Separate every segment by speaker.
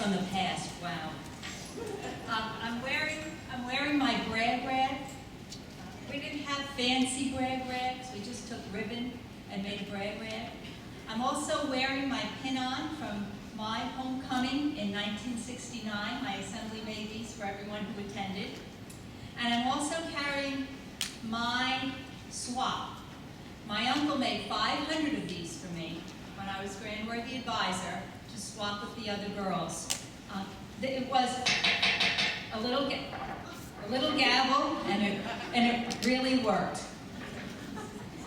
Speaker 1: from the past. Wow. I'm wearing my brag rag. We didn't have fancy brag rags. We just took ribbon and made a brag rag. I'm also wearing my pin-on from my homecoming in 1969. My assembly made these for everyone who attended. And I'm also carrying my swap. My uncle made 500 of these for me when I was Grand Worthy Advisor to swap with the other girls. It was a little gavel, and it really worked.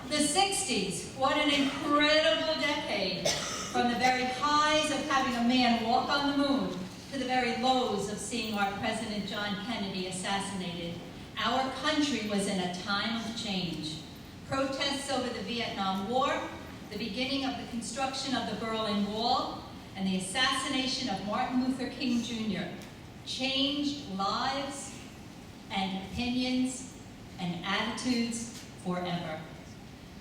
Speaker 1: The 60s, what an incredible decade. From the very highs of having a man walk on the moon to the very lows of seeing our President John Kennedy assassinated. Our country was in a time of change. Protests over the Vietnam War, the beginning of the construction of the Berlin Wall, and the assassination of Martin Luther King Jr. changed lives and opinions and attitudes forever.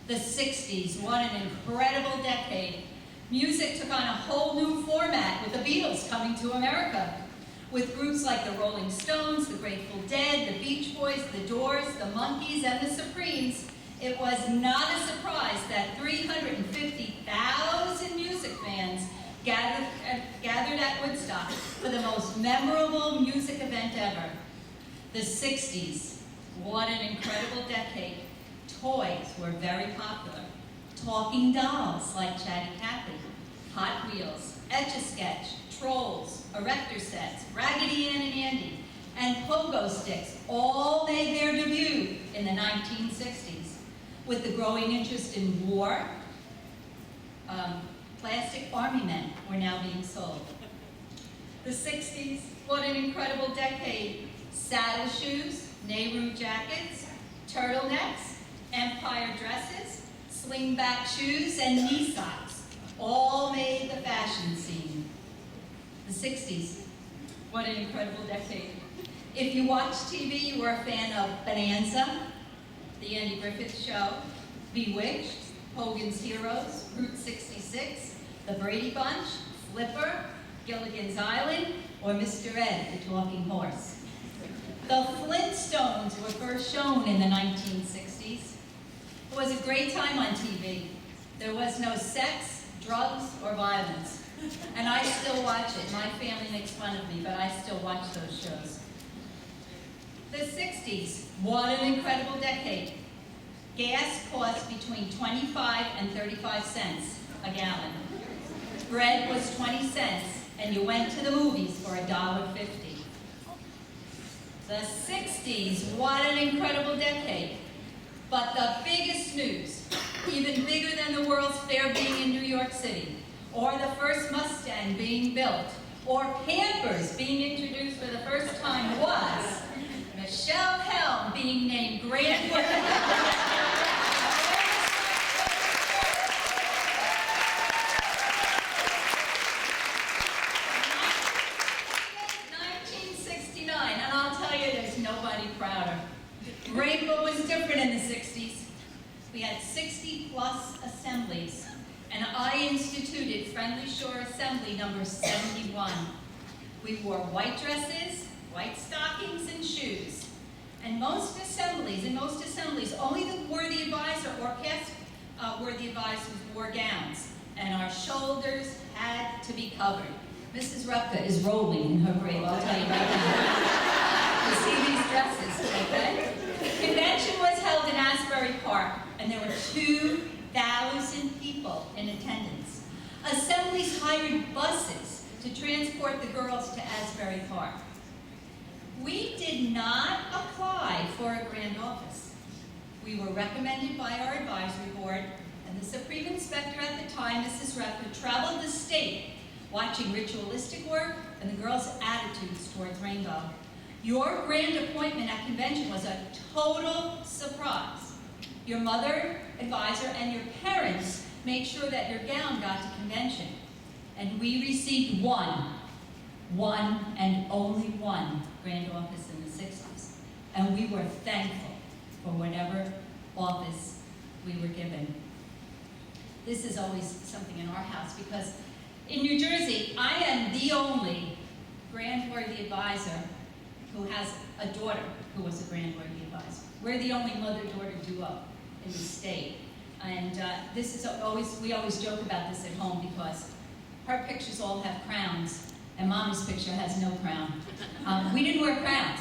Speaker 1: The 60s, what an incredible decade. Music took on a whole new format with the Beatles coming to America. With groups like the Rolling Stones, the Grateful Dead, the Beach Boys, the Doors, the Monkees, and the Supremes, it was not a surprise that 350,000 music fans gathered at Woodstock for the most memorable music event ever. The 60s, what an incredible decade. Toys were very popular. Talking dolls like Chatty Cathy, Hot Wheels, Etch-a-Sketch, Trolls, Erector sets, Raggedy Ann and Andy, and pogo sticks all made their debut in the 1960s. With the growing interest in war, plastic army men were now being sold. The 60s, what an incredible decade. Saddle shoes, Nehru jackets, turtlenecks, empire dresses, slingback shoes, and knee socks all made the fashion scene. The 60s, what an incredible decade. If you watch TV, you were a fan of Bonanza, The Andy Griffith Show, Bewitched, Hogan's Heroes, Route 66, The Brady Bunch, Flipper, Gilligan's Island, or Mr. Ed, the Talking Horse. The Flintstones were first shown in the 1960s. It was a great time on TV. There was no sex, drugs, or violence. And I still watch it. My family makes fun of me, but I still watch those shows. The 60s, what an incredible decade. Gas cost between 25 and 35 cents a gallon. Bread was 20 cents, and you went to the movies for $1.50. The 60s, what an incredible decade. But the biggest news, even bigger than the World's Fair being in New York City, or the first Mustang being built, or Pampers being introduced for the first time, was Michelle Helm being named Grand Worthy. 1969, and I'll tell you, there's nobody prouder. Rainbow was different in the 60s. We had 60-plus assemblies, and I instituted Friendly Shore Assembly number 71. We wore white dresses, white stockings, and shoes. And in most assemblies, only the worthy advisor or past worthy advisors wore gowns, and our shoulders had to be covered. Mrs. Rupka is rolling in her grave, I'll tell you right now. To see these dresses, okay? Convention was held in Asbury Park, and there were 2,000 people in attendance. Assemblies hired buses to transport the girls to Asbury Park. We did not apply for a grand office. We were recommended by our advisory board, and the Supreme Inspector at the time, Mrs. Rupka, traveled the state watching ritualistic work and the girls' attitudes towards Rainbow. Your grand appointment at convention was a total surprise. Your mother, advisor, and your parents made sure that your gown got to convention. And we received one and only one grand office in the 60s. And we were thankful for whatever office we were given. This is always something in our house because in New Jersey, I am the only Grand-worthy advisor who has a daughter who was a Grand-worthy advisor. We're the only mother-daughter duo in the state. And this is always, we always joke about this at home because her pictures all have crowns and Mommy's picture has no crown. We didn't wear crowns.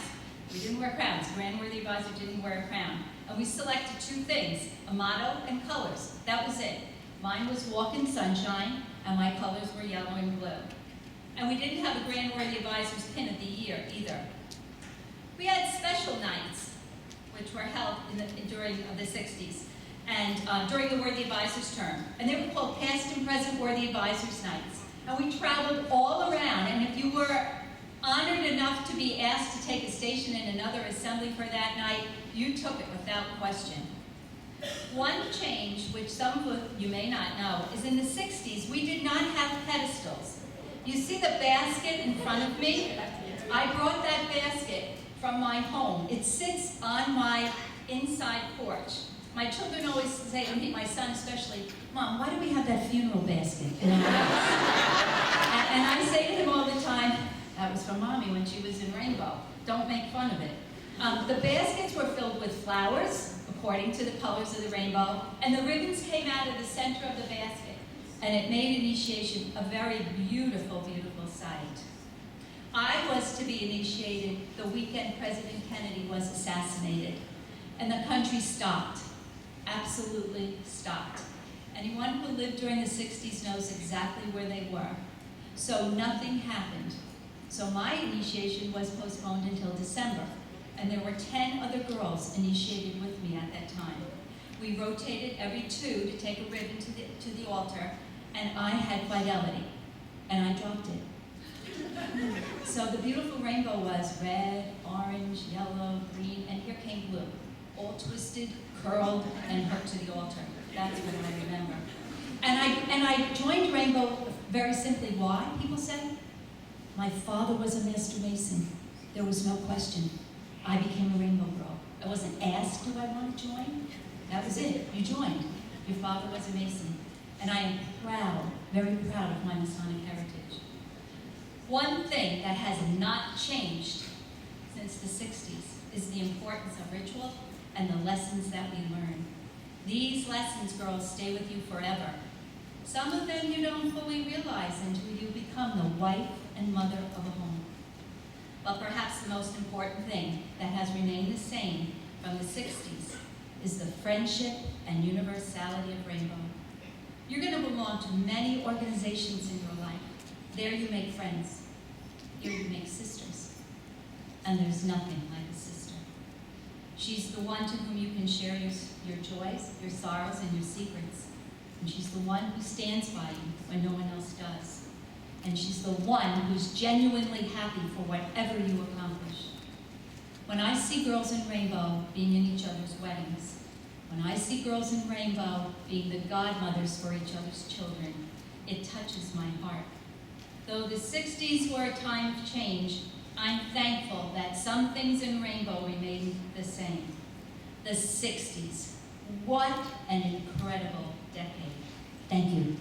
Speaker 1: We didn't wear crowns. Grand-worthy advisor didn't wear a crown. And we selected two things, a motto and colors. That was it. Mine was walk in sunshine, and my colors were yellow and blue. And we didn't have a Grand-worthy advisor's pin of the year either. We had special nights, which were held during the 60s, and during the Worthy Advisors term. And they were called Past and Present Worthy Advisors Nights. And we traveled all around, and if you were honored enough to be asked to take a station in another assembly for that night, you took it without question. One change, which some of you may not know, is in the 60s, we did not have pedestals. You see the basket in front of me? I brought that basket from my home. It sits on my inside porch. My children always say to me, my son especially, Mom, why do we have that funeral basket in our house? And I say to him all the time, that was for Mommy when she was in Rainbow. Don't make fun of it. The baskets were filled with flowers, according to the colors of the rainbow, and the ribbons came out of the center of the basket. And it made initiation a very beautiful, beautiful sight. I was to be initiated the weekend President Kennedy was assassinated, and the country stopped, absolutely stopped. Anyone who lived during the 60s knows exactly where they were. So nothing happened. So my initiation was postponed until December, and there were 10 other girls initiated with me at that time. We rotated every 2 to take a ribbon to the altar, and I had fidelity, and I dropped it. So the beautiful rainbow was red, orange, yellow, green, and here came blue, all twisted, curled, and hooked to the altar. That's what I remember. And I joined Rainbow very simply. Why, people say? My father was a master mason. There was no question. I became a Rainbow girl. I wasn't asked, do I want to join? That was it. You joined. Your father was a mason. And I am proud, very proud of my Masonic heritage. One thing that has not changed since the 60s is the importance of ritual and the lessons that we learn. These lessons, girls, stay with you forever. Some of them you don't fully realize until you become the wife and mother of a home. But perhaps the most important thing that has remained the same from the 60s is the friendship and universality of Rainbow. You're going to belong to many organizations in your life. There you make friends. Here you make sisters. And there's nothing like a sister. She's the one to whom you can share your joys, your sorrows, and your secrets. And she's the one who stands by you when no one else does. And she's the one who's genuinely happy for whatever you accomplish. When I see girls in Rainbow being in each other's weddings, when I see girls in Rainbow being the godmothers for each other's children, it touches my heart. Though the 60s were a time of change, I'm thankful that some things in Rainbow remain the same. The 60s, what an incredible decade. Thank you.